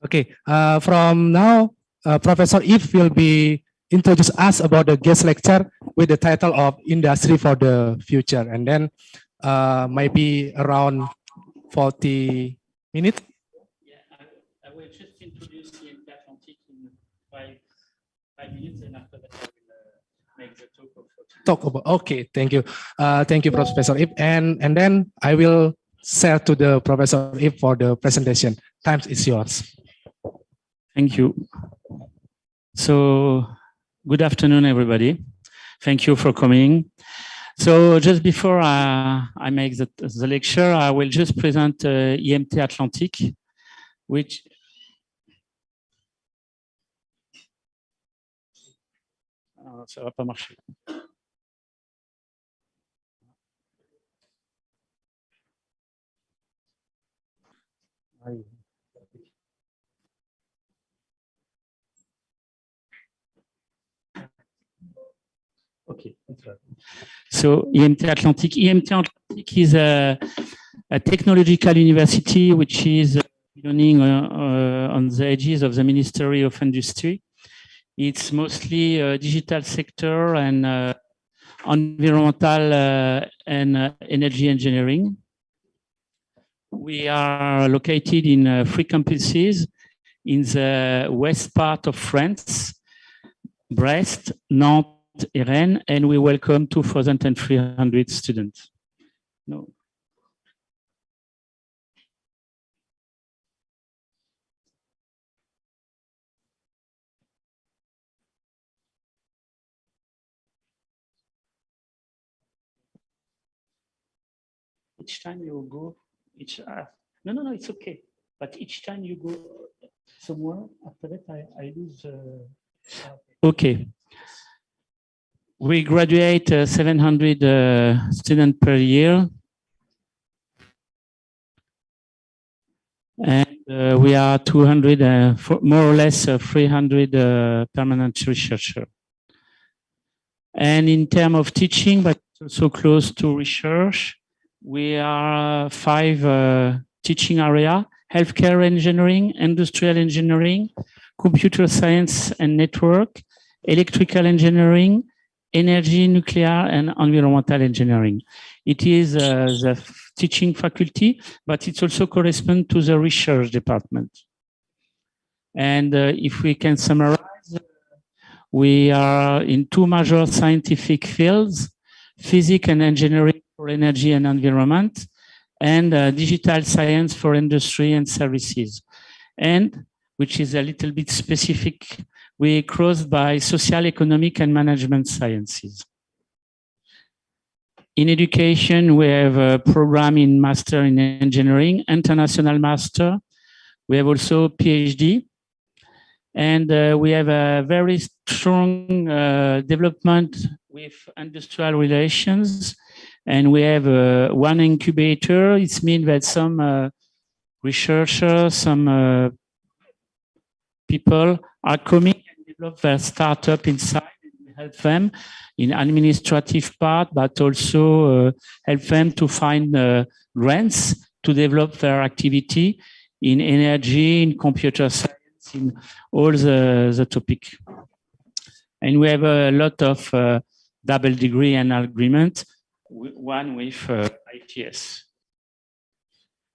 Okay, from now, Professor Yves will be introduce us about the guest lecture with the title of Industry for the Future, and then maybe around 40 minutes. Yeah, I will just introduce IMT Atlantique in five minutes, and after that I will make the talk of 40 minutes. Talk about. Okay, thank you, Professor Yves, and then I will share to the Professor Yves for the presentation. Time is yours. Thank you. So, good afternoon, everybody. Thank you for coming. So, just before I make the lecture, I will just present IMT Atlantique, which ça va pas marcher. Okay. So IMT Atlantique. IMT Atlantique is a technological university which is running on the edges of the Ministry of Industry. It's mostly digital sector and environmental and energy engineering. We are located in 3 campuses in the west part of France, Brest, Nantes, Rennes, and we welcome 2,300 students. No. Each time you go, no, it's okay. But each time you go somewhere, after that I lose. Okay. We graduate 700 students per year. And we are 200, more or less 300 permanent researchers. And in terms of teaching, but also close to research, we are 5 teaching areas: healthcare engineering, industrial engineering, computer science and network, electrical engineering, energy, nuclear, and environmental engineering. It is the teaching faculty, but it also corresponds to the research department. And if we can summarize, we are in 2 major scientific fields: physics and engineering for energy and environment, and digital science for industry and services. And, which is a little bit specific, we crossed by social, economic, and management sciences. In education, we have a program in Master in Engineering, International Master. We have also PhD. And we have a very strong development with industrial relations. And we have 1 incubator. It means that some researchers, some people are coming and develop their startup inside. And we help them in administrative part, but also help them to find grants to develop their activity in energy, in computer science, in all the topic. And we have a lot of double degree and agreement, one with ITS.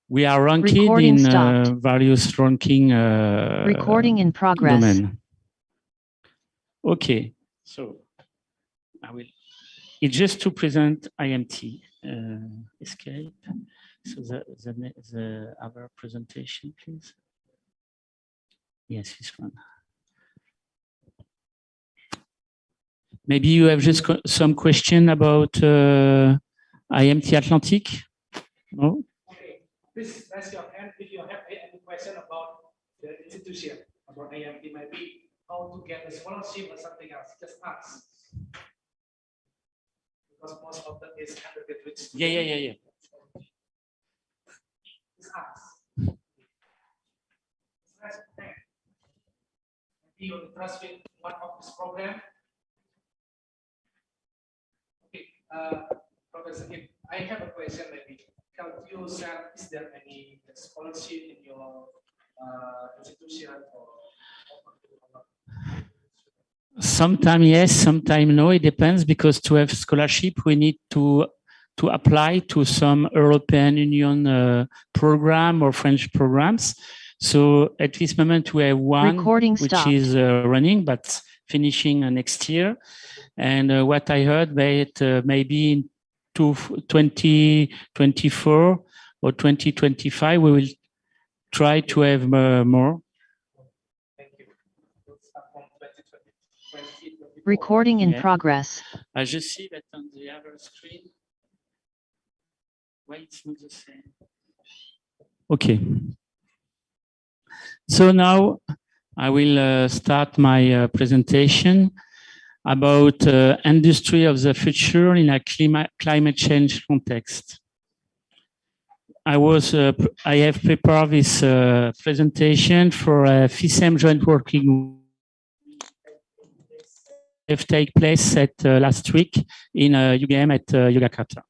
We are ranked in various ranking recording in progress. Domain. Okay, so I will. It's just to present IMT. Escape. So the other presentation, please. Yes, this one. Maybe you have just some question about IMT Atlantique? No? Okay, please raise your hand if you have any question about the institution, about IMT, maybe how to get a scholarship or something else. Just ask. Because most of them is undergraduate students. Yeah. Just ask. Maybe you're interested in one of this program. Okay, Professor, if I have a question, maybe can you share, is there any scholarship in your Sometimes yes, sometimes no. It depends, because to have scholarship, we need to apply to some European Union program or French programs. So at this moment, we have one Recording which stopped. is running, but finishing next year. And what I heard, that maybe in 2024 or 2025, we will try to have more. Recording in Yeah. progress. I just see that on the other screen. Why it's not the same? Okay. So now I will start my presentation about industry of the future in a climate change context. I have prepared this presentation for a FISEM joint working have take place at last week in UGM at Yogyakarta.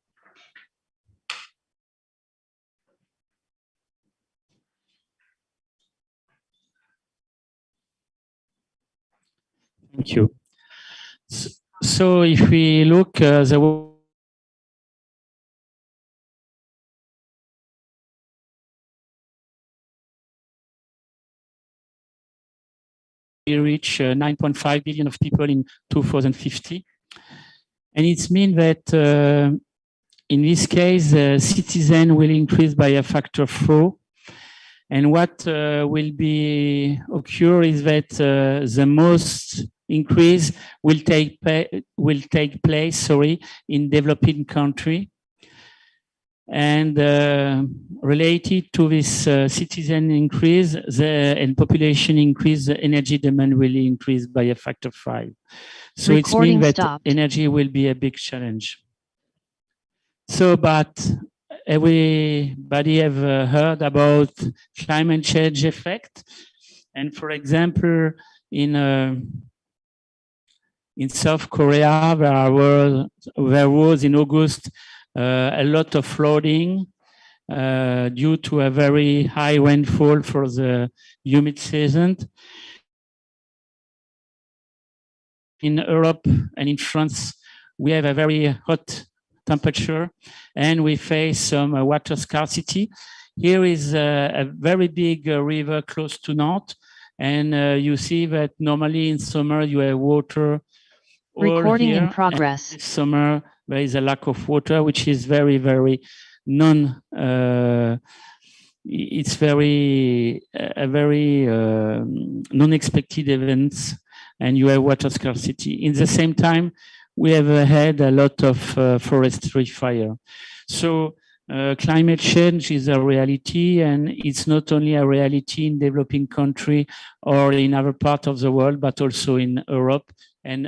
Thank you. So if we look we reach 9.5 billion of people in 2050. And it means that in this case, citizen will increase by a factor of 4. And what will be occur is that the most increase will take place in developing country. And related to this citizen increase and population increase, the energy demand will increase by a factor of 5. So it means that stopped. energy will be a big challenge. So, but everybody have heard about climate change effect. And for example, in South Korea, there was in August a lot of flooding due to a very high rainfall for the humid season. In Europe and in France, we have a very hot temperature and we face some water scarcity. Here is a very big river close to Nantes, and you see that normally in summer you have water. Recording here, in progress. this summer there is a lack of water, which is very, very it's very non-expected events, and you have water scarcity. In the same time, we have had a lot of forestry fire. So climate change is a reality, and it's not only a reality in developing country or in other parts of the world, but also in Europe and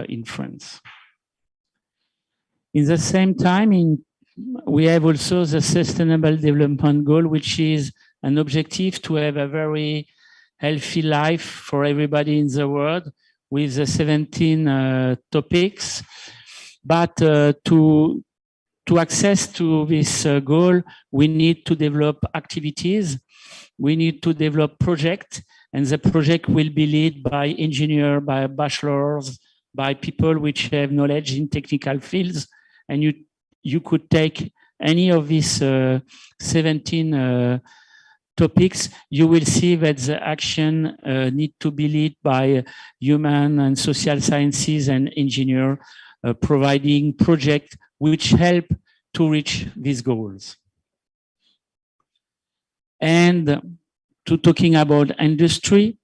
in France. In the same time, we have also the Sustainable Development Goal, which is an objective to have a very healthy life for everybody in the world with the 17 topics. But to access to this goal, we need to develop activities. We need to develop projects, and the project will be led by engineers, by bachelors, by people which have knowledge in technical fields. And you could take any of these 17 topics, you will see that the action need to be led by human and social sciences and engineers providing projects which help to reach these goals. And to talking about industry,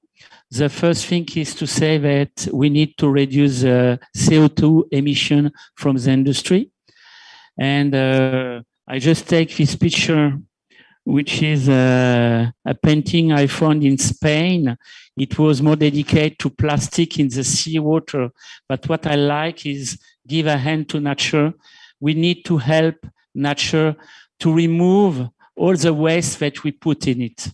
the first thing is to say that we need to reduce CO2 emission from the industry. And I just take this picture, which is a painting I found in Spain. It was more dedicated to plastic in the seawater. But what I like is give a hand to nature. We need to help nature to remove all the waste that we put in it,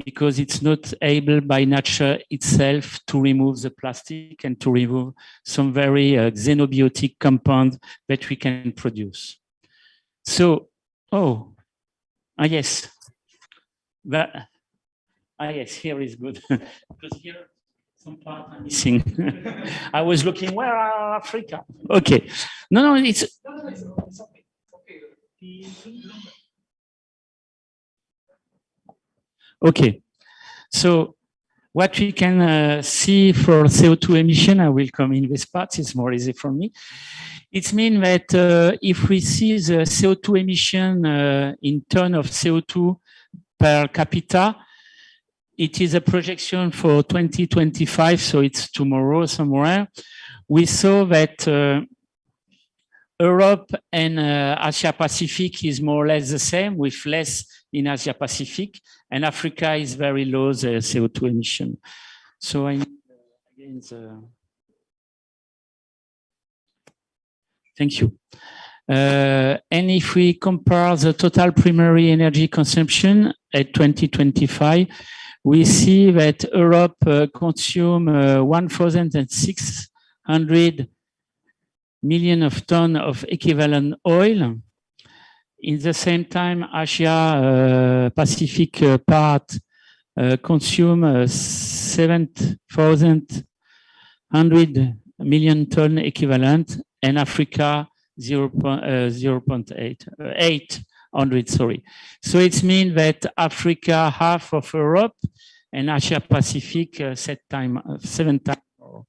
because it's not able by nature itself to remove the plastic and to remove some very xenobiotic compound that we can produce. So, yes, Ah, yes, here is good. Because here, some part are missing. I was looking, where are Africa? Okay. No, it's okay. So what we can see for CO2 emission, I will come in this part, it's more easy for me. It means that if we see the CO2 emission in ton of CO2 per capita, it is a projection for 2025, so it's tomorrow somewhere. We saw that Europe and Asia Pacific is more or less the same, with less in Asia Pacific, and Africa is very low, the CO2 emission. So I again thank you. And if we compare the total primary energy consumption at 2025, we see that Europe consumes 1,600 million of tons of equivalent oil. In the same time, Asia Pacific part consume 7,100 million ton equivalent, and Africa 0.800, sorry. So it means that Africa half of Europe and Asia Pacific 7 times more.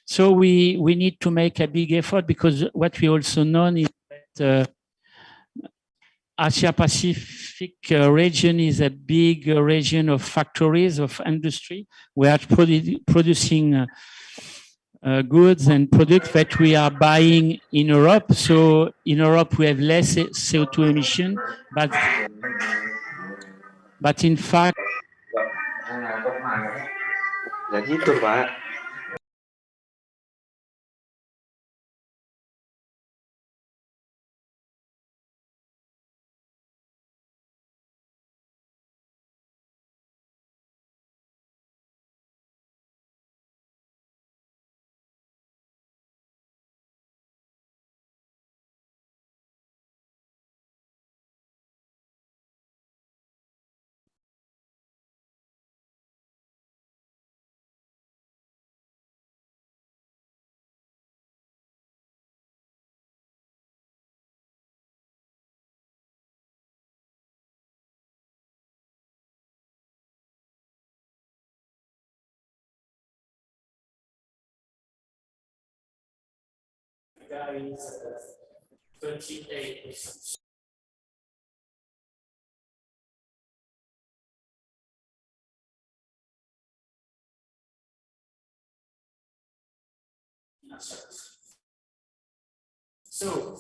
So we need to make a big effort, because what we also know is that Asia Pacific region is a big region of factories, of industry. We are producing goods and products that we are buying in Europe. So in Europe, we have less CO2 emission, but in fact, is 28%. So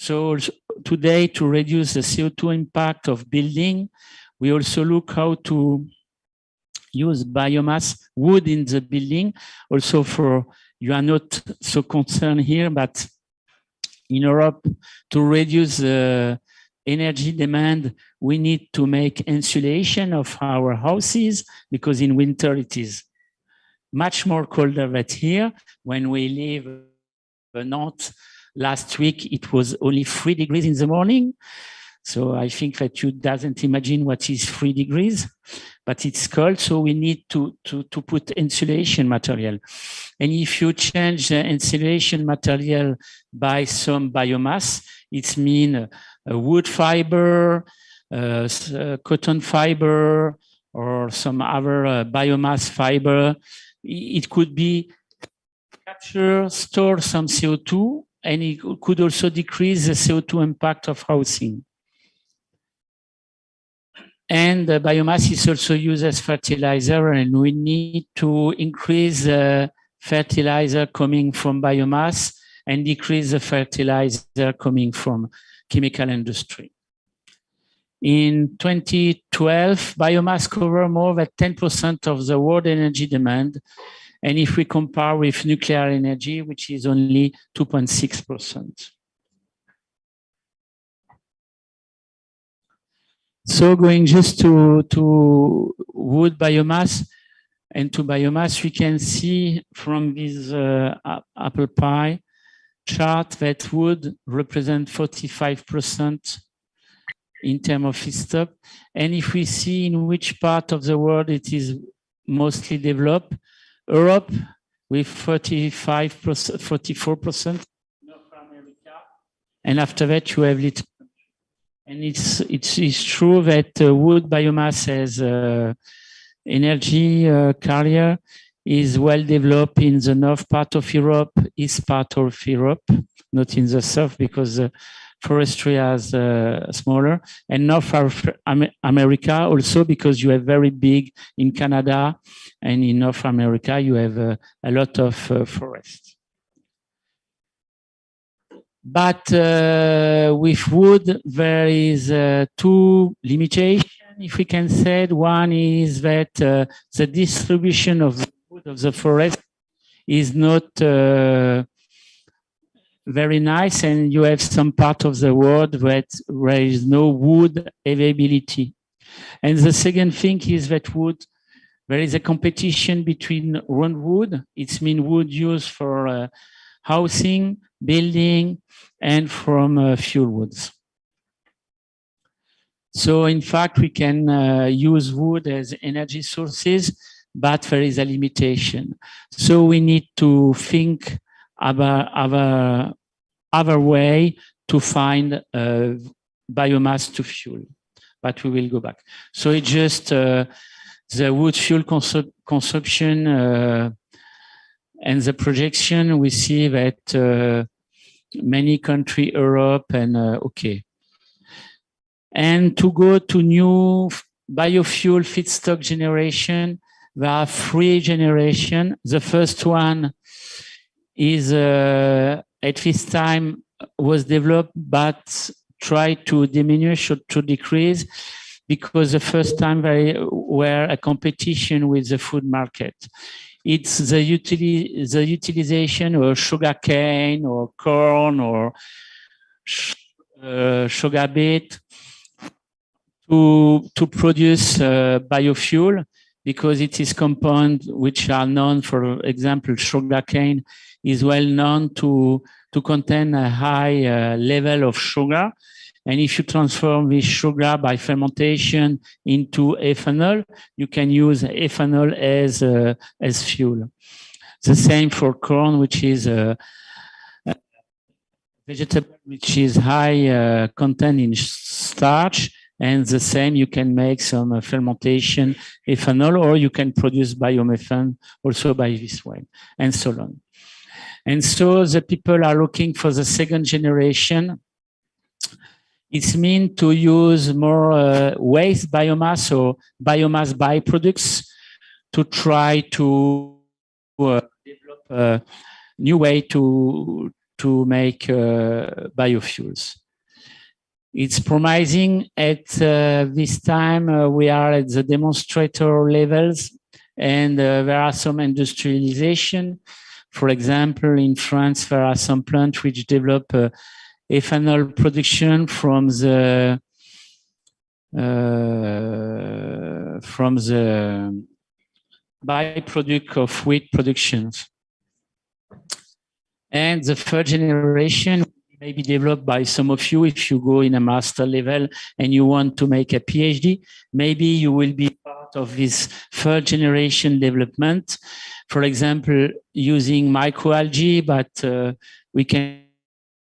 So today, to reduce the CO2 impact of building, we also look how to use biomass, wood in the building. Also for, you are not so concerned here, but in Europe, to reduce the energy demand, we need to make insulation of our houses because in winter it is much more colder than here. When we live Nantes last week, it was only 3 degrees in the morning. So I think that you doesn't imagine what is 3 degrees, but it's cold. So we need to put insulation material. And if you change the insulation material by some biomass, it means wood fiber, cotton fiber, or some other biomass fiber. It could be capture, store some CO2, and it could also decrease the CO2 impact of housing. And biomass is also used as fertilizer, and we need to increase fertilizer coming from biomass and decrease the fertilizer coming from chemical industry. In 2012, biomass covered more than 10% of the world energy demand. And if we compare with nuclear energy, which is only 2.6%. So going just to wood biomass and to biomass, we can see from this apple pie chart that wood represents 45% in terms of feedstock. And if we see in which part of the world it is mostly developed, Europe with 45%, 44%, North America, and after that you have little. And it's true that wood biomass as energy carrier is well developed in the north part of Europe, east part of Europe, not in the south because forestry is smaller, and North America also because you have very big in Canada, and in North America you have a lot of forests. But with wood, there is two limitations, if we can say. One is that the distribution of the wood of the forest is not very nice, and you have some part of the world where there is no wood availability. And the second thing is that wood, there is a competition between roundwood. It means wood used for housing, building, and from fuel woods. So in fact, we can use wood as energy sources, but there is a limitation. So we need to think about other way to find biomass to fuel, but we will go back. So it's just the wood fuel consumption and the projection. We see that many countries, Europe, and okay. And to go to new biofuel feedstock generation, there are 3 generations. The first one is at this time was developed, but tried to diminish or to decrease because the first time they were a competition with the food market. It's the utilization of sugar cane or corn or sugar beet to produce biofuel, because it is compound which are known, for example, sugar cane is well known to contain a high level of sugar. And if you transform this sugar by fermentation into ethanol, you can use ethanol as fuel. The same for corn, which is a vegetable which is high content in starch. And the same, you can make some fermentation ethanol, or you can produce biomethane also by this way, and so on. And so the people are looking for the second generation. It means to use more waste biomass or biomass byproducts to try to develop a new way to make biofuels. It's promising. At this time, we are at the demonstrator levels, and there are some industrialization. For example, in France, there are some plants which develop ethanol production from the byproduct of wheat productions. And the third generation may be developed by some of you if you go in a master level and you want to make a PhD. Maybe you will be part of this third generation development. For example, using microalgae, but we can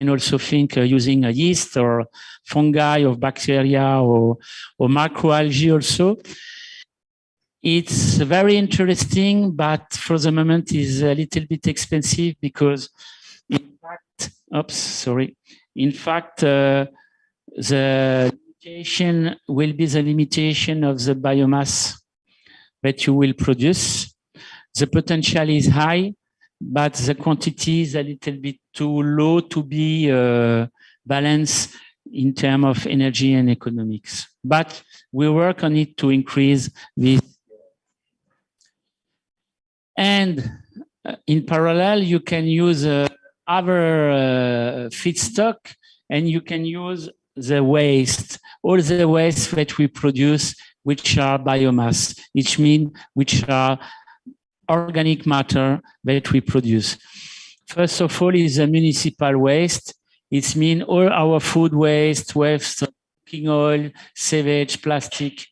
also think using a yeast or fungi or bacteria or macroalgae also. It's very interesting, but for the moment is a little bit expensive because in fact, the limitation will be the limitation of the biomass that you will produce. The potential is high, but the quantity is a little bit too low to be balanced in terms of energy and economics. But we work on it to increase this. And in parallel, you can use other feedstock, and you can use the waste, all the waste that we produce, which are biomass, which are organic matter that we produce. First of all is the municipal waste. It means all our food waste, cooking oil, sewage, plastic.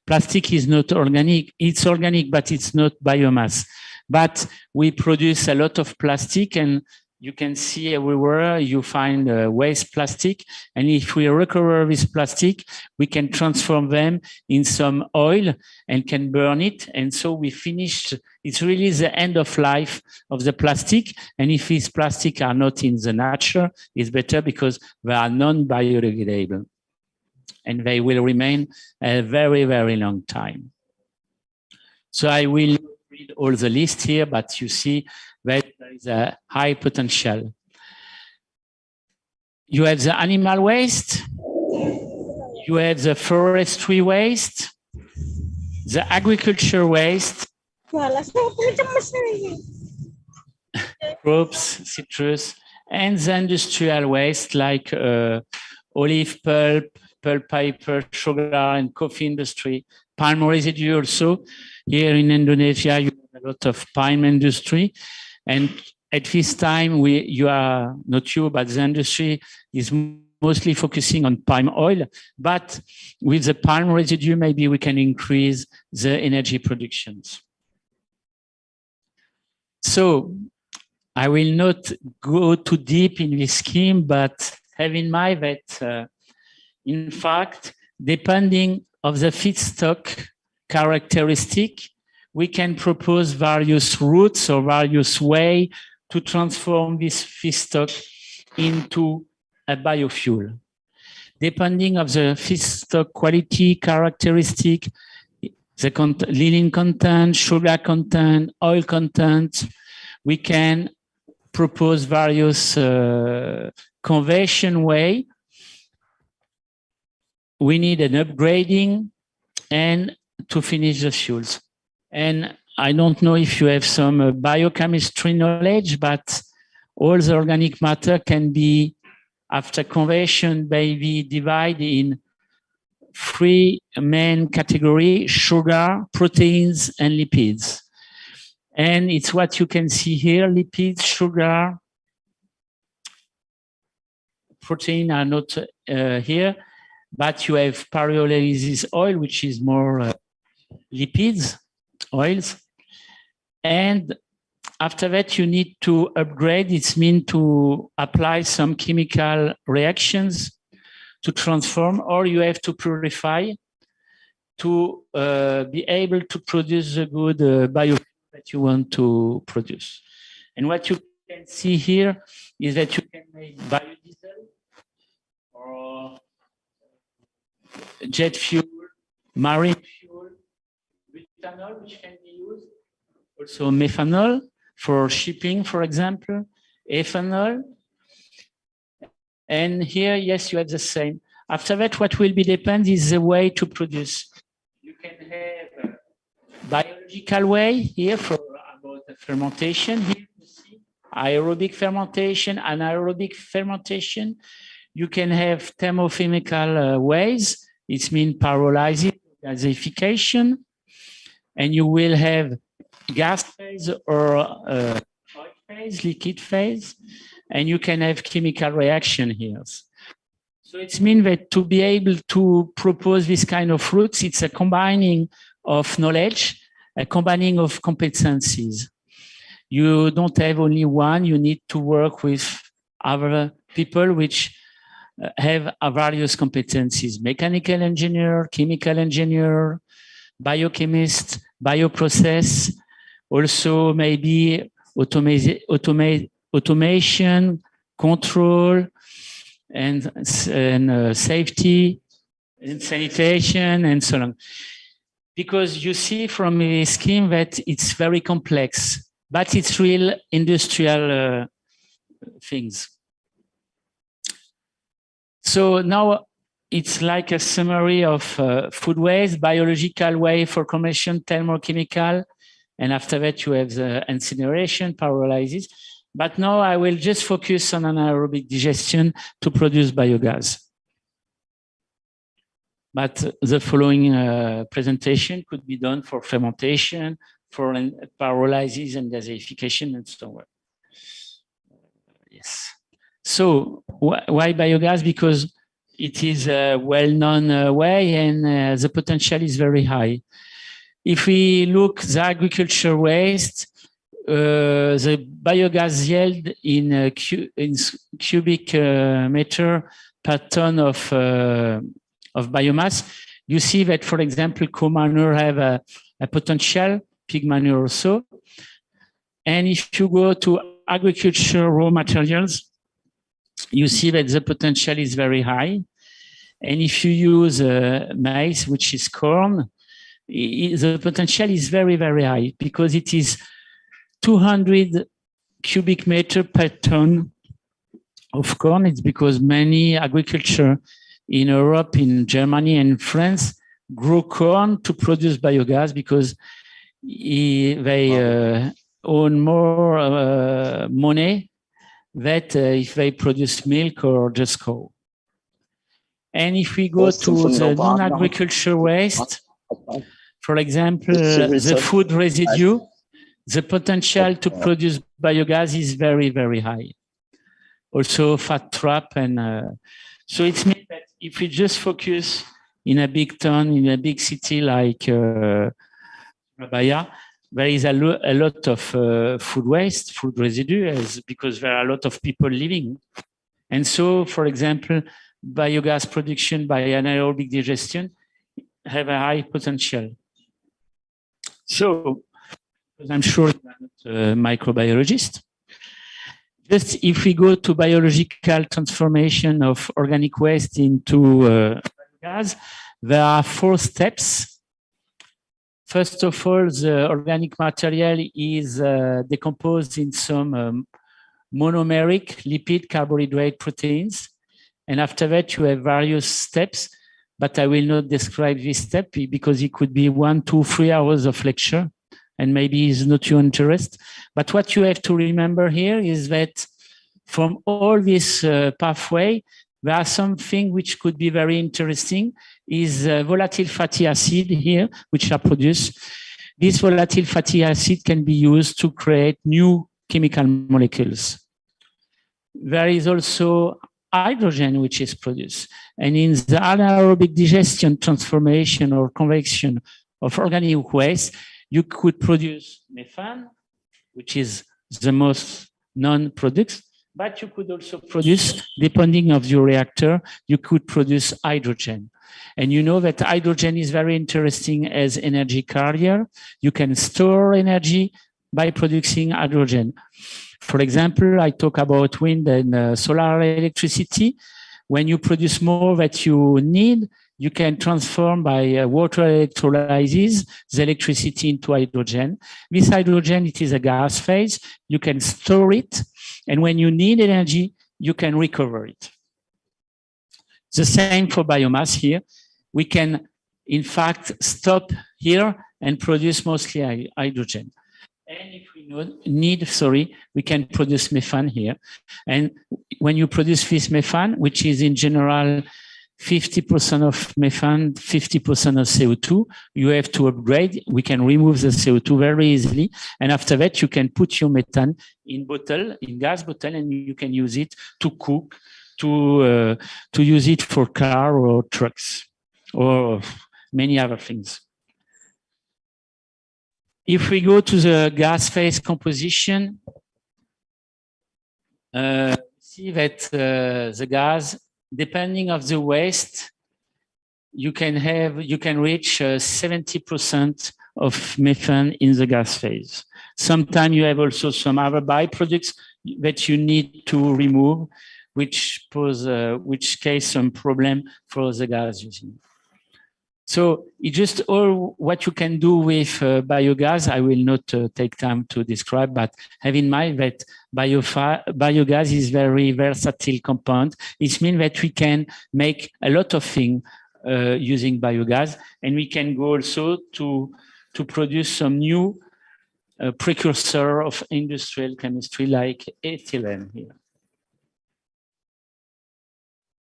Plastic is not organic. It's organic, but it's not biomass. But we produce a lot of plastic, and you can see everywhere you find waste plastic. And if we recover this plastic, we can transform them in some oil and can burn it. And so we finished. It's really the end of life of the plastic. And if these plastic are not in the nature, it's better because they are non-biodegradable. And they will remain a very, very long time. So I will read all the list here, but you see that there is a high potential. You have the animal waste, you have the forestry waste, the agriculture waste, crops, citrus, and the industrial waste like olive pulp, pulp paper, sugar and coffee industry, palm residue also. Here in Indonesia, you have a lot of palm industry. And at this time, but the industry is mostly focusing on palm oil. But with the palm residue, maybe we can increase the energy productions. So I will not go too deep in this scheme, but have in mind that, in fact, depending on the feedstock characteristic, we can propose various routes or various ways to transform this feedstock into a biofuel. Depending on the feedstock quality characteristic, the lignin content, sugar content, oil content, we can propose various conversion way. We need an upgrading and to finish the fuels. And I don't know if you have some biochemistry knowledge, but all the organic matter can be, after conversion, maybe divided in three main categories: sugar, proteins, and lipids. And it's what you can see here: lipids, sugar, protein are not here, but you have pyrolysis oil, which is more lipids, oils. And after that, you need to upgrade. It means to apply some chemical reactions to transform, or you have to purify to be able to produce the good biofuel that you want to produce. And what you can see here is that you can make biodiesel or jet fuel, marine fuel, butanol, which can be used, also methanol for shipping, for example, ethanol. And here, yes, you have the same. After that, what will be depend is the way to produce. You can have a biological way here for about the fermentation. Here you see aerobic fermentation, anaerobic fermentation. You can have thermochemical ways. It means pyrolysis, gasification, and you will have gas phase or oil phase, liquid phase, and you can have chemical reaction here. So it means that to be able to propose this kind of routes, it's a combining of knowledge, a combining of competencies. You don't have only one, you need to work with other people which have various competencies: mechanical engineer, chemical engineer, biochemist, bioprocess, also maybe automation, control, and safety, and sanitation, and so on. Because you see from the scheme that it's very complex, but it's real industrial things. So now it's like a summary of food waste, biological way for combustion, thermochemical, and after that you have the incineration, pyrolysis. But now I will just focus on anaerobic digestion to produce biogas. But the following presentation could be done for fermentation, for pyrolysis and gasification, and so on. Yes. So why biogas? Because it is a well-known way and the potential is very high. If we look the agriculture waste, the biogas yield in cubic meter per ton of biomass, you see that, for example, cow manure have a potential, pig manure also. And if you go to agriculture raw materials, you see that the potential is very high. And if you use maize, which is corn, the potential is very, very high because it is 200 cubic meter per ton of corn. It's because many agriculture in Europe, in Germany and France, grow corn to produce biogas because they own more money that if they produce milk or just cow. And if we go to the non-agriculture waste, for example, the food residue, the potential to produce biogas is very, very high. Also fat trap. And so it means that if we just focus in a big town, in a big city like Surabaya, there is a lot of food waste, food residue, because there are a lot of people living. And so, for example, biogas production by anaerobic digestion have a high potential. So, I'm sure you are not a microbiologist. Just if we go to biological transformation of organic waste into biogas, there are 4 steps. First of all, the organic material is decomposed in some monomeric lipid, carbohydrate, proteins. And after that, you have various steps, but I will not describe this step because it could be 1, 2, 3 hours of lecture, and maybe it's not your interest. But what you have to remember here is that from all this pathway, there are something which could be very interesting, is volatile fatty acid here, which are produced. This volatile fatty acid can be used to create new chemical molecules. There is also hydrogen which is produced. And in the anaerobic digestion, transformation or convection of organic waste, you could produce methane, which is the most known product, but you could also produce, depending of your reactor, you could produce hydrogen. And you know that hydrogen is very interesting as energy carrier. You can store energy by producing hydrogen. For example, I talk about wind and solar electricity. When you produce more that you need, you can transform by water electrolysis the electricity into hydrogen. This hydrogen, it is a gas phase. You can store it. And when you need energy, you can recover it. The same for biomass here. We can, in fact, stop here and produce mostly hydrogen. And if we need, we can produce methane here. And when you produce this methane, which is in general 50% of methane, 50% of CO2, you have to upgrade. We can remove the CO2 very easily. And after that, you can put your methane in gas bottle, and you can use it to cook, to use it for car or trucks or many other things. If we go to the gas phase composition, see that the gas, depending of the waste, you can reach 70% of methane in the gas phase. Sometimes you have also some other byproducts that you need to remove, which cause some problem for the gas using. So it's just all what you can do with biogas. I will not take time to describe, but have in mind that biogas is very versatile compound. It means that we can make a lot of things using biogas, and we can go also to produce some new precursor of industrial chemistry like ethylene here.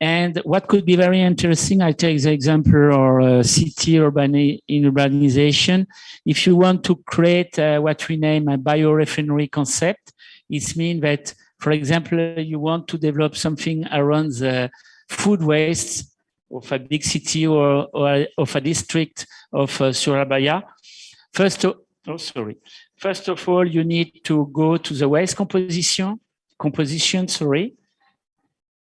And what could be very interesting, I take the example of city urbanization. If you want to create what we name a biorefinery concept, it means that, for example, you want to develop something around the food waste of a big city or of a district of Surabaya. First of all, you need to go to the waste composition.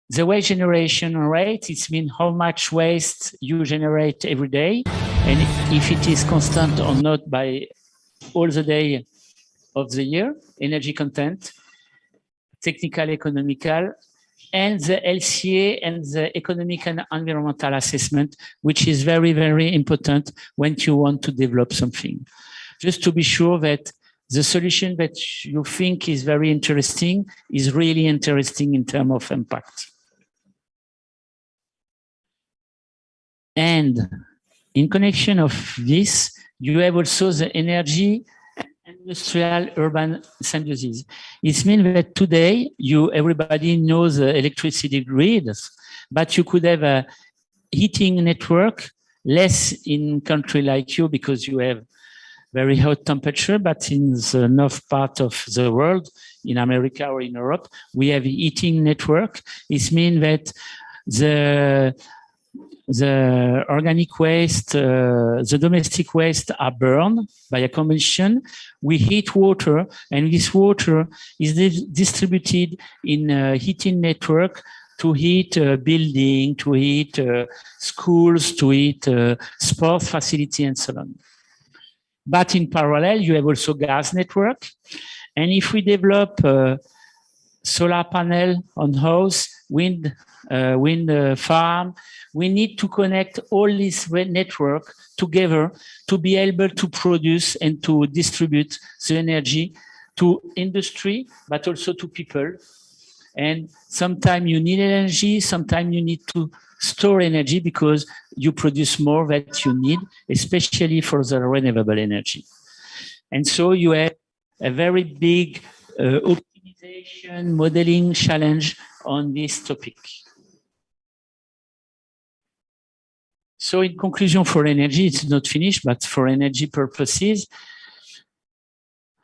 The waste generation rate, it means how much waste you generate every day, and if it is constant or not by all the day of the year, energy content, technical, economical, and the LCA and the economic and environmental assessment, which is very, very important when you want to develop something. Just to be sure that the solution that you think is very interesting is really interesting in terms of impact. And in connection of this, you have also the energy industrial urban symbiosis. It means that today everybody knows the electricity grids, but you could have a heating network, less in country like you because you have very hot temperature, but in the north part of the world, in America or in Europe, we have a heating network. It means that the organic waste, the domestic waste are burned by a combustion. We heat water, and this water is distributed in a heating network to heat building, to heat schools, to heat sports facility, and so on. But in parallel, you have also gas network. And if we develop solar panel on house, wind farm, we need to connect all this network together to be able to produce and to distribute the energy to industry, but also to people. And sometimes you need energy, sometimes you need to store energy because you produce more than you need, especially for the renewable energy. And so you have a very big optimization modeling challenge on this topic. So in conclusion, for energy, it's not finished, but for energy purposes,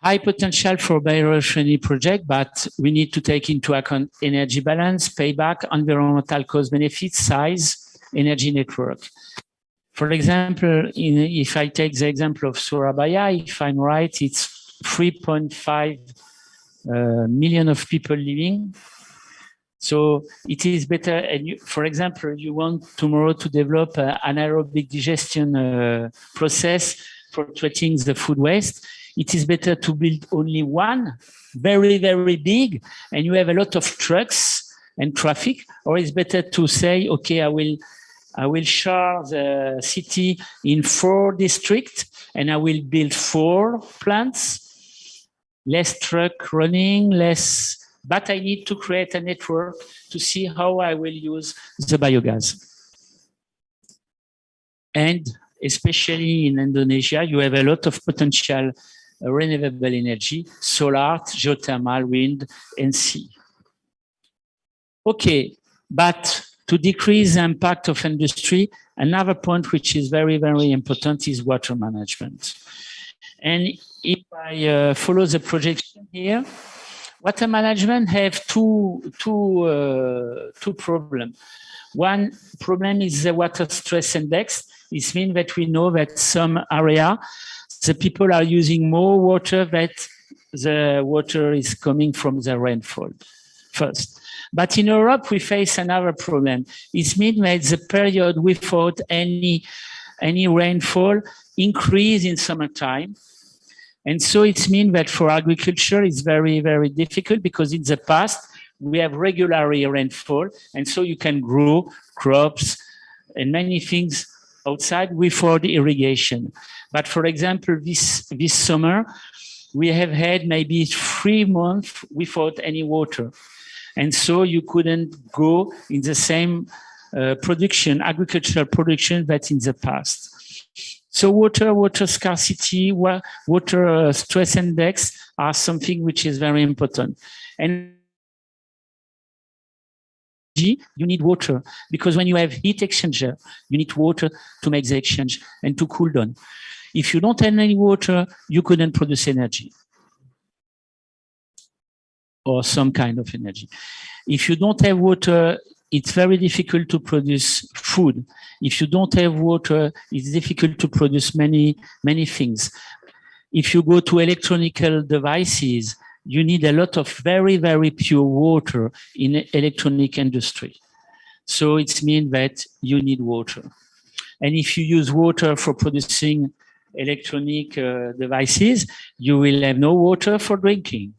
high potential for biorefinery project, but we need to take into account energy balance, payback, environmental cost benefits, size, energy network. For example, if I take the example of Surabaya, if I'm right, it's 3.5 million of people living. So it is better. And for example, you want tomorrow to develop an anaerobic digestion process for treating the food waste. It is better to build only one, very, very big, and you have a lot of trucks and traffic. Or it's better to say, okay, I will share the city in 4 districts, and I will build 4 plants, less truck running, less. But I need to create a network to see how I will use the biogas. And especially in Indonesia, you have a lot of potential renewable energy, solar, geothermal, wind, and sea. Okay, but to decrease the impact of industry, another point which is very, very important is water management. And if I follow the projection here, water management have two problems. One problem is the water stress index. It means that we know that some area, the people are using more water that the water is coming from the rainfall first. But in Europe, we face another problem. It means that the period without any rainfall increase in summertime. And so it means that for agriculture, it's very, very difficult because in the past, we have regular rainfall. And so you can grow crops and many things outside without irrigation. But for example, this summer, we have had maybe 3 months without any water. And so you couldn't go in the same agricultural production that in the past. So water scarcity, water stress index are something which is very important. And you need water because when you have heat exchanger, you need water to make the exchange and to cool down. If you don't have any water, you couldn't produce energy or some kind of energy. If you don't have water, it's very difficult to produce food. If you don't have water, it's difficult to produce many things. If you go to electronical devices, you need a lot of very, very pure water in electronic industry. So it means that you need water. And if you use water for producing electronic devices, you will have no water for drinking.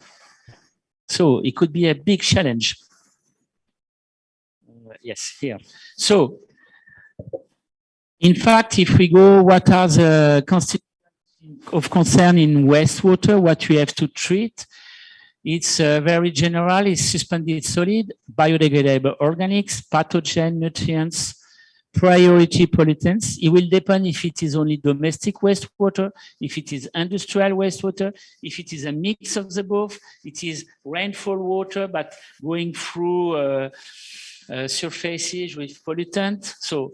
So it could be a big challenge. Yes, here. So, in fact, if we go, what are the constituents of concern in wastewater, what we have to treat? It's very general, it's suspended solid, biodegradable organics, pathogen, nutrients, priority pollutants. It will depend if it is only domestic wastewater, if it is industrial wastewater, if it is a mix of the both, it is rainfall water, but going through surfaces with pollutant. So,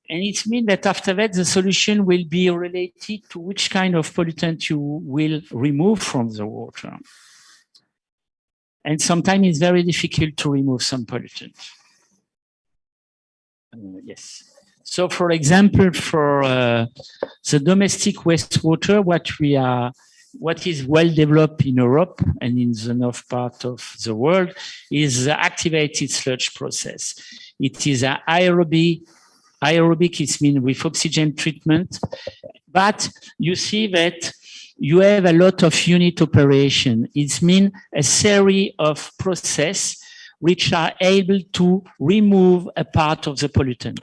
and it means that after that, the solution will be related to which kind of pollutant you will remove from the water. And sometimes it's very difficult to remove some pollutant. Yes. So, for example, for the domestic wastewater, what is well developed in Europe and in the north part of the world is the activated sludge process. It is an aerobic, it means with oxygen treatment, but you see that you have a lot of unit operation. It means a series of processes which are able to remove a part of the pollutant.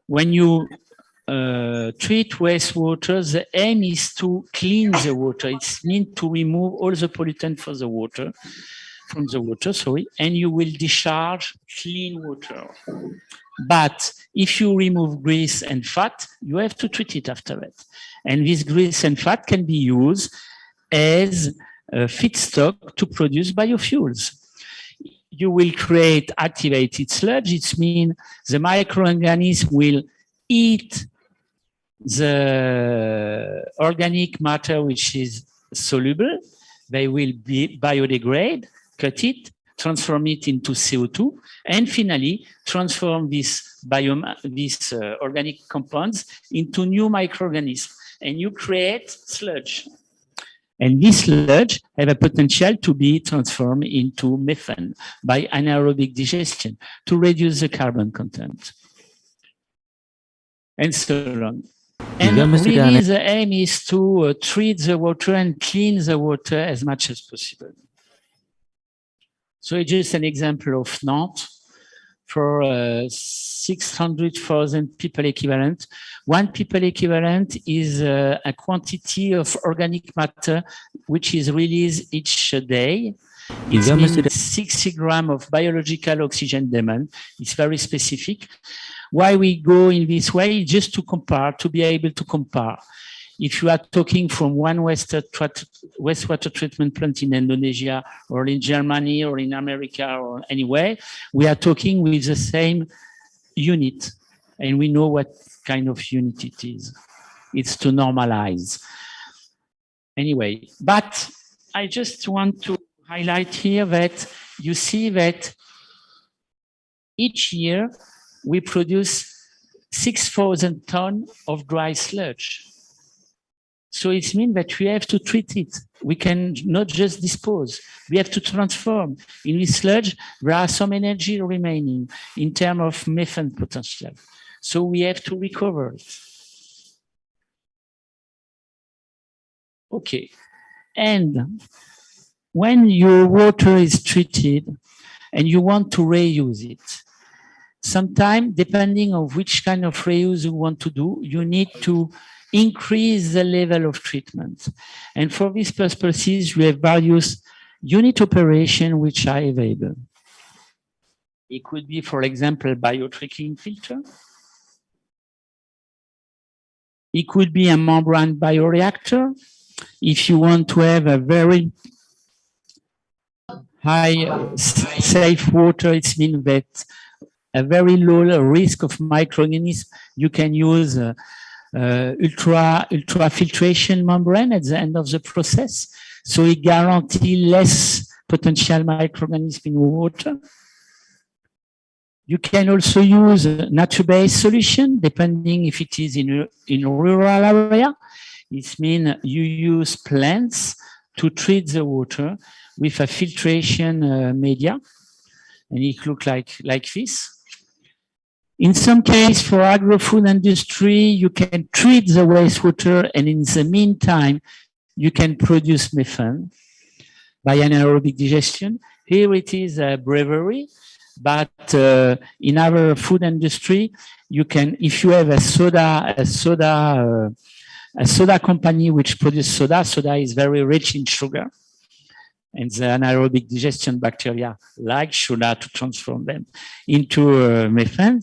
When you treat wastewater, the aim is to clean the water. It means to remove all the pollutant from the water, and you will discharge clean water. But if you remove grease and fat, you have to treat it after that. And this grease and fat can be used as a feedstock to produce biofuels. You will create activated sludge. It means the microorganisms will eat the organic matter which is soluble. They will be biodegrade, cut it, transform it into CO2, and finally transform this organic compounds into new microorganisms. And you create sludge. And this sludge have a potential to be transformed into methane by anaerobic digestion to reduce the carbon content. And so on. And really the aim is to treat the water and clean the water as much as possible. So it's just an example of Nantes for 600,000 people equivalent. 1 people equivalent is a quantity of organic matter which is released each day. It means 60 grams of biological oxygen demand. It's very specific. Why we go in this way? Just to compare, to be able to compare. if you are talking from one wastewater treatment plant in Indonesia or in Germany or in America or anywhere, we are talking with the same unit, and we know what kind of unit it is. It's to normalize. Anyway, but I just want to highlight here that you see that each year we produce 6,000 tons of dry sludge. So it means that we have to treat it. We can not just dispose. We have to transform. In this sludge, there are some energy remaining in terms of methane potential. So we have to recover it. Okay. And when your water is treated and you want to reuse it, sometimes, depending on which kind of reuse you want to do, you need to increase the level of treatment. And for these purposes, we have various unit operations which are available. It could be, for example, biotricking filter. It could be a membrane bioreactor. If you want to have a very high safe water, it means that a very low risk of microorganisms, you can use ultrafiltration membrane at the end of the process. So it guarantees less potential microorganisms in water. You can also use nature-based solution, depending if it is in rural area. It means you use plants to treat the water with a filtration media, and it looks like this. In some cases, for agro-food industry, you can treat the wastewater, and in the meantime, you can produce methane by anaerobic digestion. Here it is a brewery, but in our food industry, you can, if you have a soda company which produces soda is very rich in sugar. And the anaerobic digestion bacteria like sugar to transform them into methane.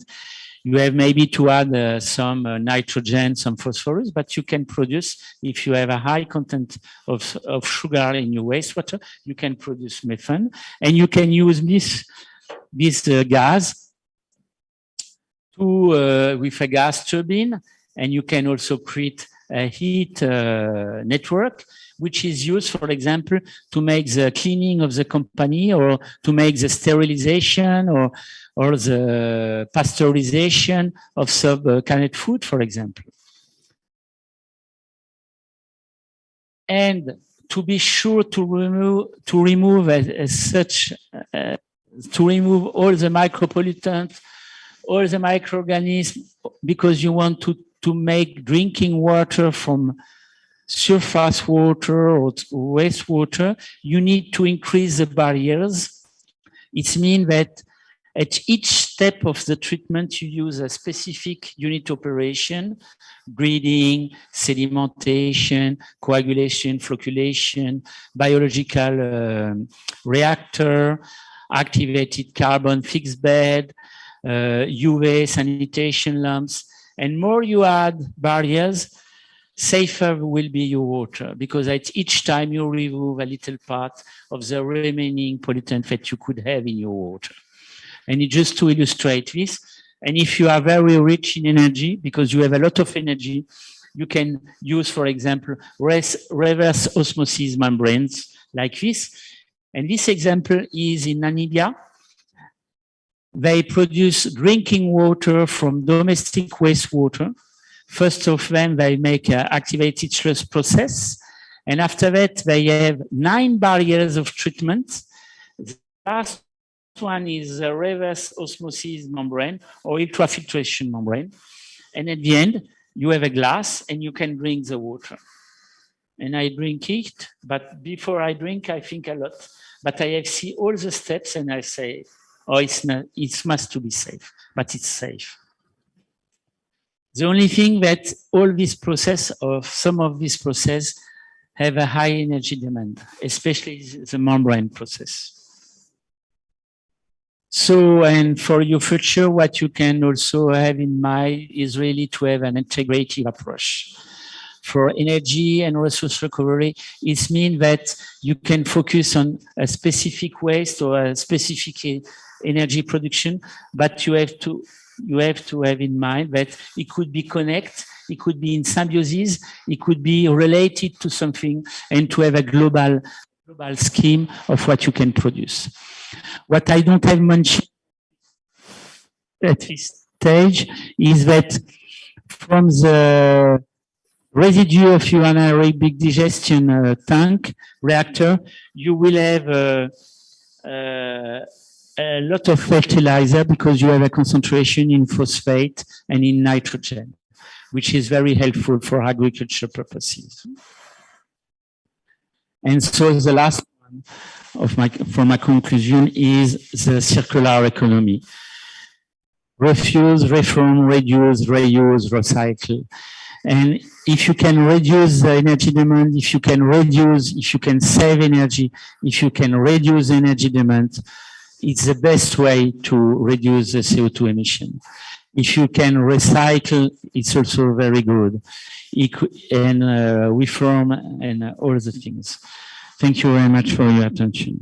You have maybe to add some nitrogen, some phosphorus, but you can produce, if you have a high content of sugar in your wastewater, you can produce methane. And you can use this gas with a gas turbine, and you can also create a heat network, which is used, for example, to make the cleaning of the company or to make the sterilization or the pasteurization of some canned food, for example. And to be sure to remove all the micropollutants, all the microorganisms, because you want to make drinking water from surface water or wastewater, you need to increase the barriers. It means that at each step of the treatment, you use a specific unit operation, breeding, sedimentation, coagulation, flocculation, biological reactor, activated carbon fixed bed, UV sanitation lamps. And more you add barriers, safer will be your water, because at each time you remove a little part of the remaining pollutant that you could have in your water. And just to illustrate this, and if you are very rich in energy, because you have a lot of energy, you can use, for example, reverse osmosis membranes like this. And this example is in Namibia. They produce drinking water from domestic wastewater. First of them, they make an activated stress process. And after that, they have 9 barriers of treatment. The last one is a reverse osmosis membrane or ultrafiltration membrane. And at the end, you have a glass and you can drink the water. And I drink it, but before I drink, I think a lot. But I have seen all the steps and I say, oh, it's not, it must to be safe, but it's safe. The only thing that all this process or some of this process have a high energy demand, especially the membrane process. So, and for your future, what you can also have in mind is really to have an integrative approach. for energy and resource recovery, it means that you can focus on a specific waste or a specific energy production, but you have to have in mind that it could be connected, it could be in symbiosis, it could be related to something, and to have a global scheme of what you can produce. What I don't have mentioned at this stage is that from the residue of your anaerobic digestion tank reactor, you will have a lot of fertilizer because you have a concentration in phosphate and in nitrogen, which is very helpful for agriculture purposes. And so the last one for my conclusion is the circular economy. Refuse, reform, reduce, reuse, recycle. And if you can reduce the energy demand, if you can save energy, if you can reduce energy demand, it's the best way to reduce the CO2 emission. If you can recycle, it's also very good. And reform and all the things. Thank you very much for your attention.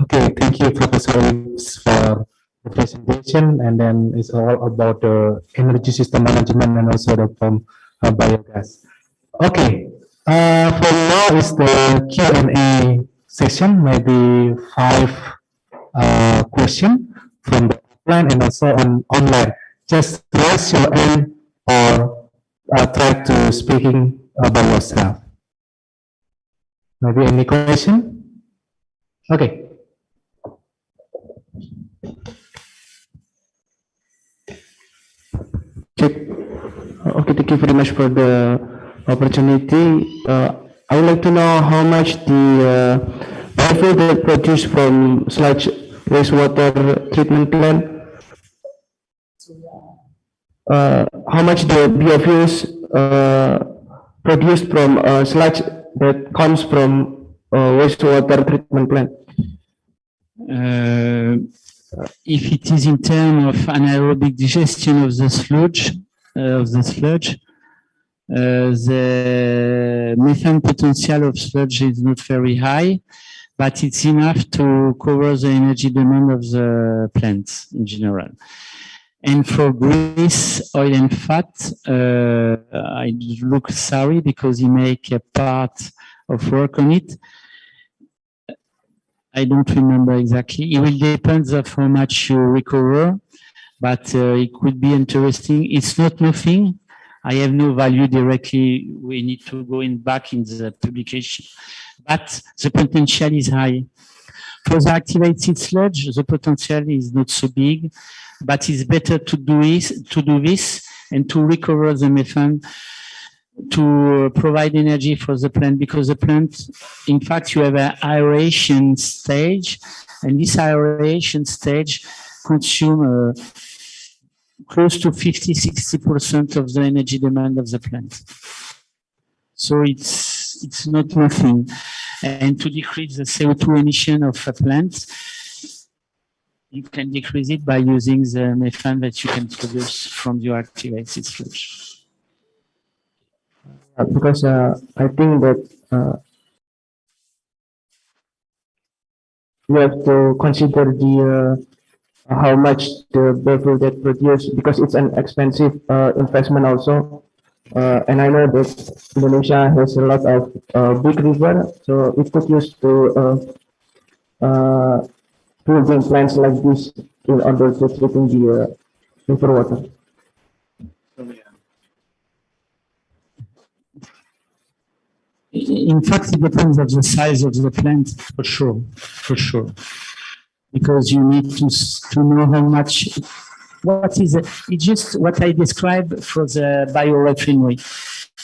Okay, thank you, Professor Yves, for the presentation. And then it's all about the energy system management and also the biogas. Okay, for now is the Q&A session, maybe 5 questions from the offline and also on online. Just raise your hand or try to speaking by yourself. Maybe any question? Okay. Okay, thank you very much for the opportunity. I would like to know how much the biofuel that produced from sludge wastewater treatment plant, how much the biofuels produced from sludge that comes from wastewater treatment plant? If it is in terms of anaerobic digestion of the sludge, the methane potential of sludge is not very high, but it's enough to cover the energy demand of the plants in general. And for grease, oil and fat, I look sorry because he make a part of work on it. I don't remember exactly. It will depend on how much you recover, but it could be interesting. It's not nothing. I have no value directly. We need to go back in the publication, but the potential is high. For the activated sludge, the potential is not so big, but it's better to do this and to recover the methane to provide energy for the plant, because the plant, in fact, you have an aeration stage, and this aeration stage consumes close to 50–60% of the energy demand of the plant. So it's not nothing. And to decrease the CO2 emission of a plant, you can decrease it by using the methane that you can produce from your activated sludge. Because I think that you have to consider the how much the biofuel that produced, because it's an expensive investment also. And I know that Indonesia has a lot of big river, so it could use to building plants like this in order to treating the river water. In fact, it depends on the size of the plant, for sure, because you need to know how much. What is it? It's just what I described for the biorefinery.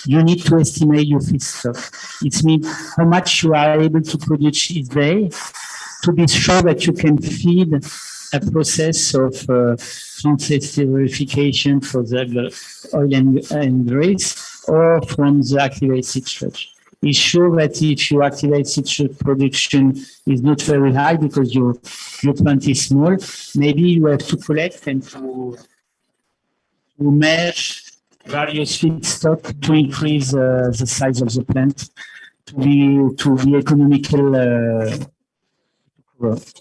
You need to estimate your feedstock. It means how much you are able to produce each day to be sure that you can feed a process of purification for the oil and grease, or from the activated sludge. is sure that if you activate such a production is not very high because your plant is small, maybe you have to collect and to merge various feedstock to increase the size of the plant to be economical. Growth.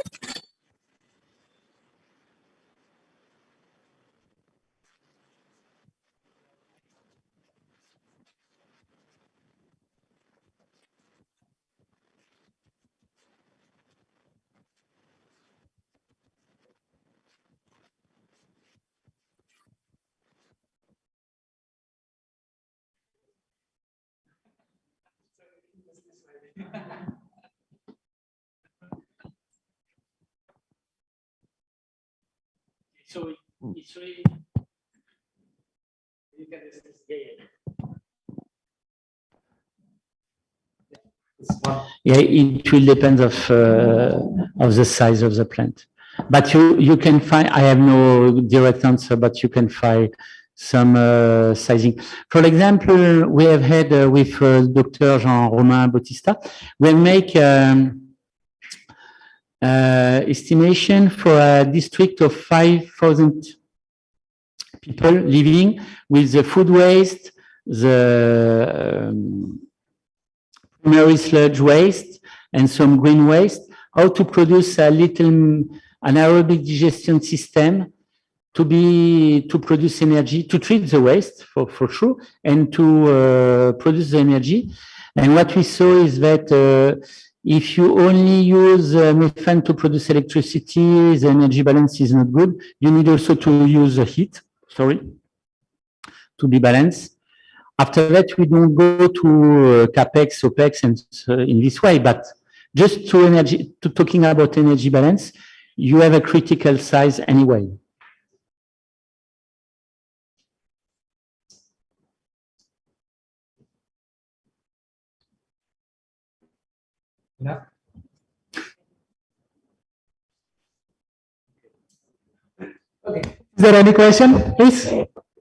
So it's really you can yeah, it will depend of the size of the plant. But you can find, I have no direct answer, but you can find some sizing. For example, we have had with Dr. Jean-Romain Bautista, we make estimation for a district of 5,000 people living with the food waste, the primary sludge waste, and some green waste, how to produce a little anaerobic digestion system to produce energy, to treat the waste for sure, and to produce the energy. And what we saw is that if you only use methane to produce electricity, the energy balance is not good. You need also to use the heat, to be balanced. After that, we don't go to capex, opex, and in this way. But just to talking about energy balance, you have a critical size anyway. Yeah. Okay. Is there any question, please?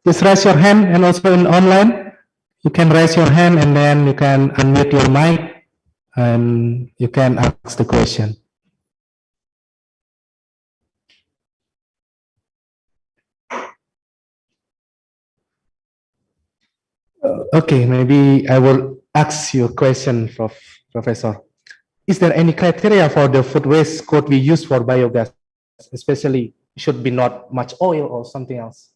Just raise your hand, and also in online, you can raise your hand and then you can unmute your mic and you can ask the question. Okay, maybe I will ask you a question, Professor. Is there any criteria for the food waste could be used for biogas, especially should be not much oil or something else?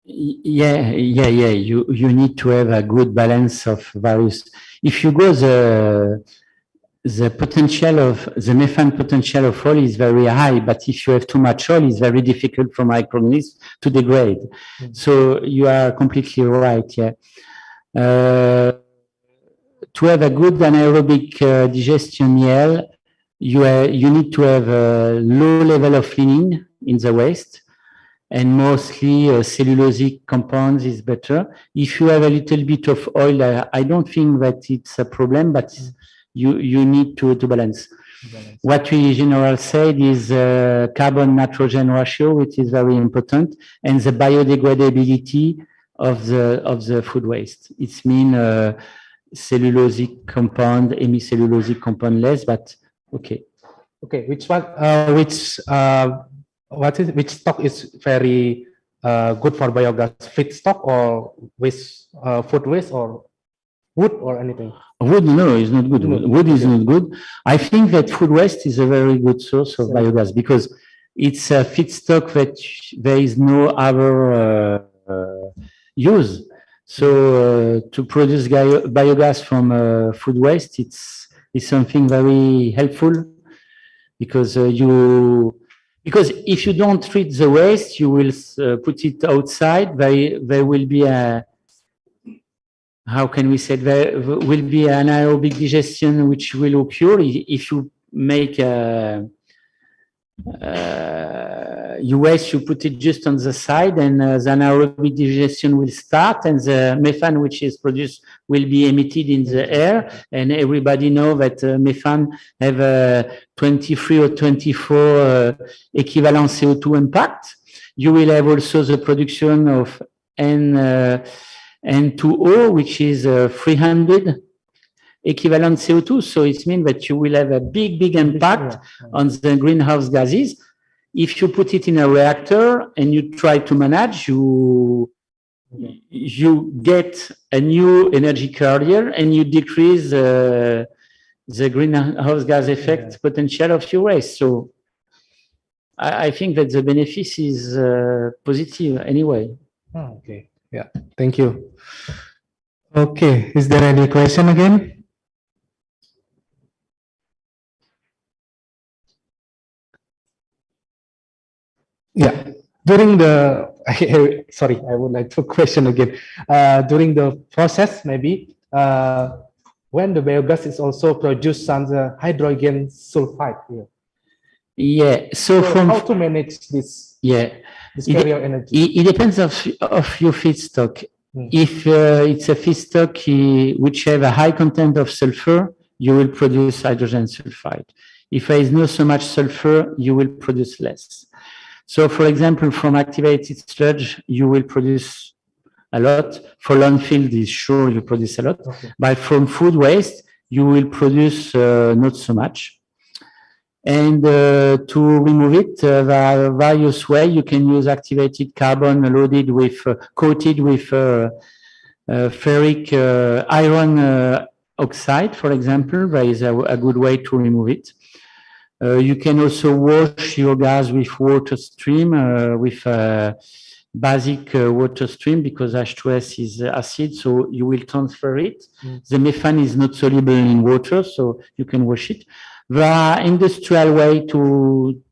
Yeah. You need to have a good balance of various. If you go the potential of the methane potential of oil is very high, but if you have too much oil, it's very difficult for microorganisms to degrade. Mm-hmm. So you are completely right. Yeah. To have a good anaerobic digestion yield, you need to have a low level of leaning in the waste, and mostly cellulosic compounds is better. If you have a little bit of oil, I don't think that it's a problem, but you need to balance. What we generally said is carbon-nitrogen ratio, which is very important, and the biodegradability of the food waste. It's mean cellulosic compound, hemicellulosic compound less, but okay. Okay, which one? Which stock is very good for biogas? Feedstock or waste, food waste, or wood or anything? Wood, no, is not good. Wood is not good. I think that food waste is a very good source of biogas because it's a feedstock that there is no other use. So to produce biogas from food waste, it's something very helpful because if you don't treat the waste, you will put it outside. There will be a, how can we say, there will be an anaerobic digestion which will occur if you make you waste, you put it just on the side, and the anaerobic digestion will start, and the methane which is produced will be emitted in the air. And everybody know that methane have 23 or 24 equivalent CO2 impact. You will have also the production of and to O, which is 300 equivalent CO2. So it means that you will have a big impact on the greenhouse gases. If you put it in a reactor and you try to manage, you get a new energy carrier and you decrease the greenhouse gas effect potential of your waste. So I think that the benefit is positive anyway. Oh, okay. Yeah. Thank you. Okay. Is there any question again? Yeah. During the sorry, I would like to question again. During the process, maybe when the biogas is also produced on the hydrogen sulfide here. Yeah. So from how to manage this? Yeah. This carrier energy. It depends of your feedstock. If it's a feedstock which have a high content of sulfur, you will produce hydrogen sulfide. If there is not so much sulfur, you will produce less. So, for example, from activated sludge, you will produce a lot. For landfill, it's sure you produce a lot. Okay. But from food waste, you will produce not so much. And to remove it, there are various ways. You can use activated carbon loaded with, coated with ferric iron oxide, for example. There is a good way to remove it. You can also wash your gas with water stream, with basic water stream, because H2S is acid, so you will transfer it. The methane is not soluble in water, so you can wash it. There are industrial way to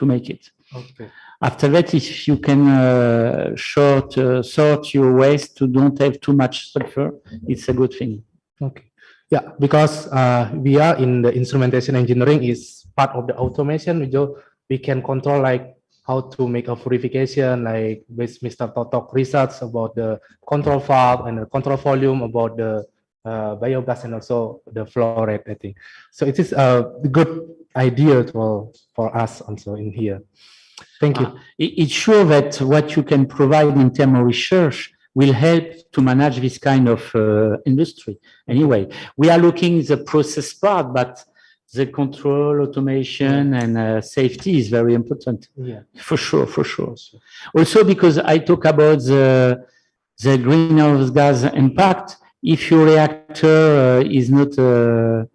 make it. Okay. After that, if you can sort your waste to don't have too much sulfur, it's a good thing. Okay. Yeah, because we are in the instrumentation engineering is part of the automation. We can control like how to make a purification, like with Mr. Totok research about the control valve and the control volume about the biogas and also the flow rate, I think. So it is a good idea for us also in here. Thank you. It's sure that what you can provide in terms of research will help to manage this kind of industry. Anyway, we are looking at the process part, but the control, automation, and safety is very important. Yeah, for sure. Also, because I talk about the greenhouse gas impact. If your reactor is not, there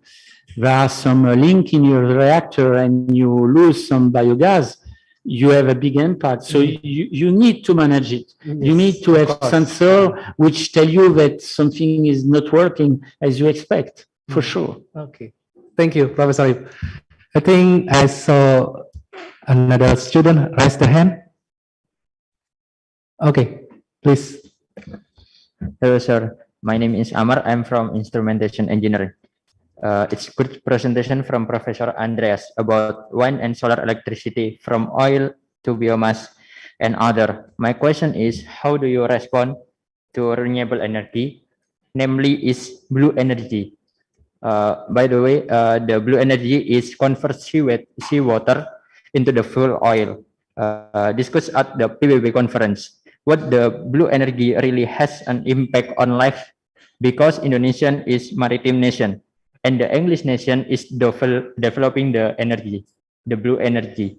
are some link in your reactor and you lose some biogas, you have a big impact. So you need to manage it. Yes, you need to have sensor which tell you that something is not working as you expect, for sure. Okay. Thank you, Professor. I think I saw another student raise the hand. Okay, please. Hello, sir. My name is Amar. I'm from Instrumentation Engineering. It's good presentation from Professor Andreas about wind and solar electricity from oil to biomass and other. My question is, how do you respond to renewable energy, namely is blue energy? By the way, the blue energy is convert seawater into the fuel oil. Discussed at the PBB conference. What the blue energy really has an impact on life, because Indonesian is maritime nation and the English nation is developing the energy, the blue energy.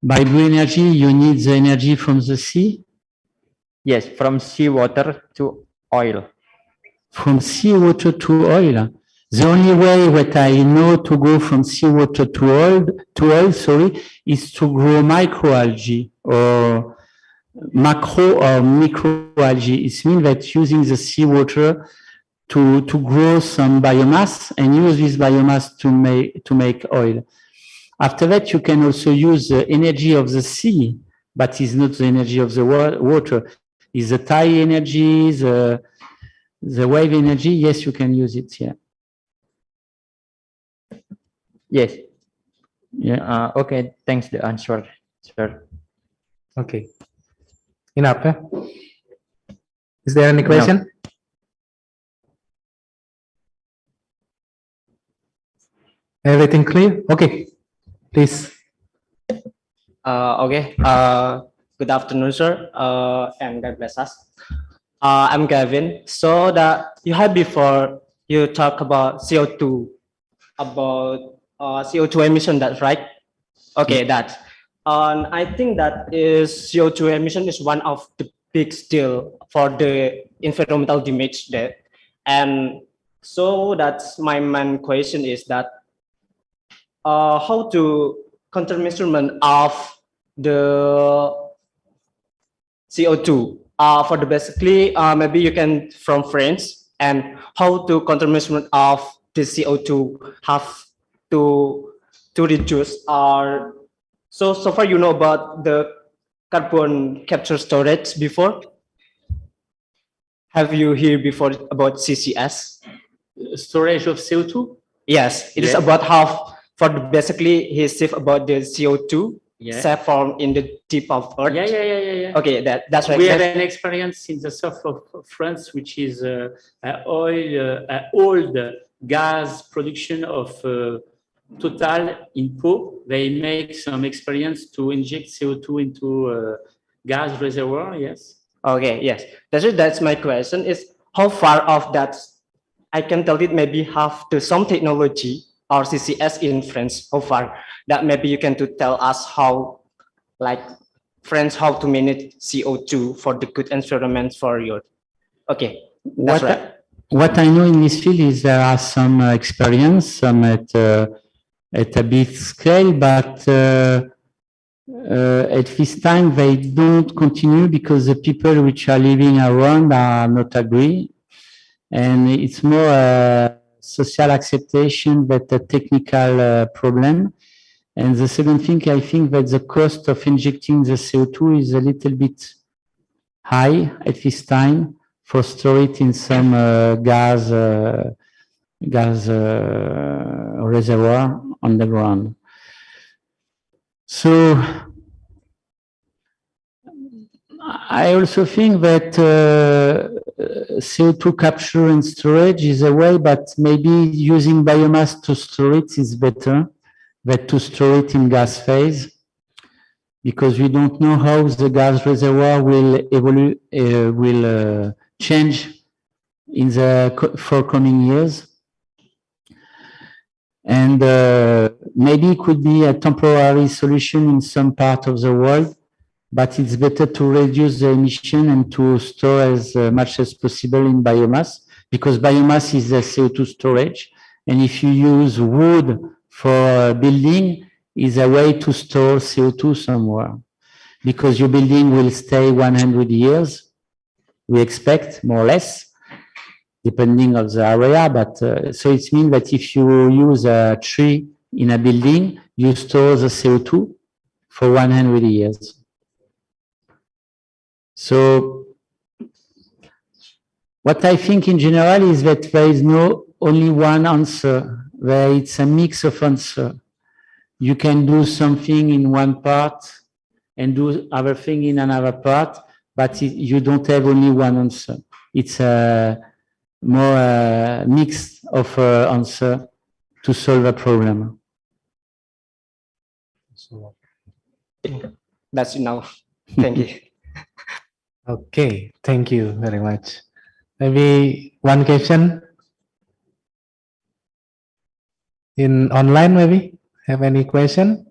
By blue energy, you need the energy from the sea? Yes, from seawater to oil. From seawater to oil. The only way that I know to go from seawater to oil, is to grow microalgae or macro or microalgae. It means that using the seawater to grow some biomass and use this biomass to make oil. After that, you can also use the energy of the sea, but it's not the energy of the water. It's the tide energy, the wave energy. Yes, you can use it. Yeah. Yes. Yeah. Okay. Thanks the answer, sir. Okay. Enough. Is there any question? No. Everything clear? Okay. Please. Okay. Good afternoon, sir. And God bless us. I'm Gavin. So that you had before you talk about CO2, about CO2 emission. That's right. Okay, that's. And I think that is CO2 emission is one of the big deal for the environmental damage that, and so that's my main question is that how to countermeasurement of the CO2 for the basically maybe you can from France and how to countermeasurement of the CO2 have to reduce our so far you know about the carbon capture storage before. Have you heard before about CCS? Storage of CO2? Yes, it is Yeah. about how for the, basically he said about the CO2 Yeah. set form in the deep of earth. Yeah. Okay, that's right. We have an experience in the south of France, which is old gas production of Total in Pau. They make some experience to inject CO2 into gas reservoir. Yes. Okay, yes. That's my question is how far off that I can tell it maybe have the some technology or CCS in France, how far that maybe you can to tell us how like France how to manage CO2 for the good environment for your okay. That's right. What I know in this field is there are some experience, some at a big scale, but at this time they don't continue because the people which are living around are not agree, and it's more a social acceptation than a technical problem. And the second thing, I think that the cost of injecting the CO2 is a little bit high at this time for store it in some gas reservoir on the ground. So I also think that CO2 capture and storage is a way, but maybe using biomass to store it is better than to store it in gas phase, because we don't know how the gas reservoir will evolve, will change in the forthcoming years. And maybe it could be a temporary solution in some part of the world, but it's better to reduce the emission and to store as much as possible in biomass, because biomass is a CO2 storage. And if you use wood for building, is a way to store CO2 somewhere, because your building will stay 100 years, we expect, more or less, depending on the area. But so it means that if you use a tree in a building, you store the CO2 for 100 years. So what I think in general is that there is no only one answer, where it's a mix of answers. You can do something in one part and do other thing in another part, but you don't have only one answer. It's a more mix of answer to solve a problem. That's enough. Thank you. Okay, thank you very much. Maybe one question in online, maybe? Have any question?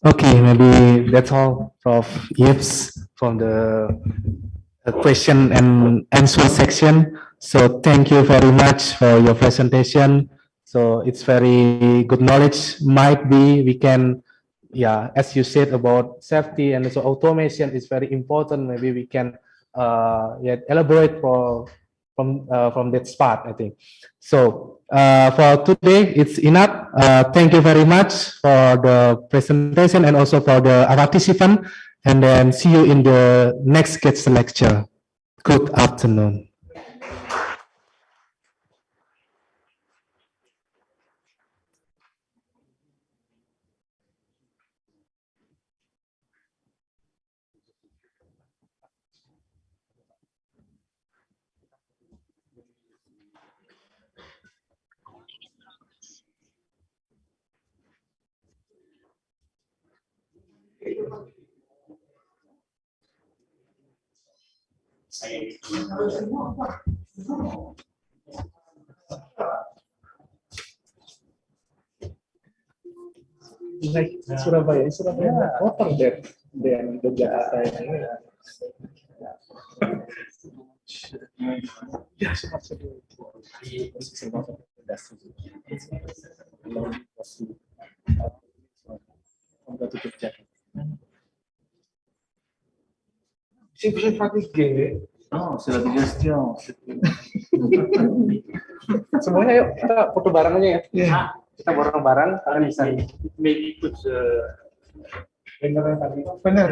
Okay, maybe that's all, Prof. Yves, from the question and answer section. So thank you very much for your presentation. So it's very good knowledge. Might be we can, yeah, as you said about safety and also automation is very important. Maybe we can elaborate from that spot, I think. So for today, it's enough. Thank you very much for the presentation and also for the participant. And then see you in the next guest lecture. Good afternoon. Surabaya kotor deh dan Jakarta ini. Ya, Simple fatigue. Non, c'est la digestion. Semuanya yuk kita foto bareng aja ya. Kita bareng-bareng kalian bisa. Maybe put Benar.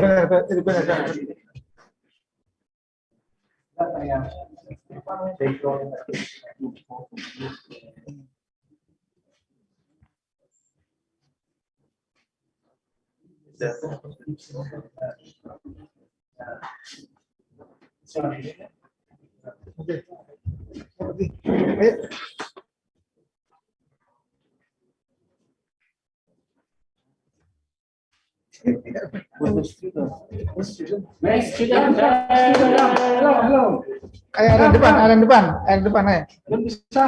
Ayo, ada depan, ayo. Belum bisa.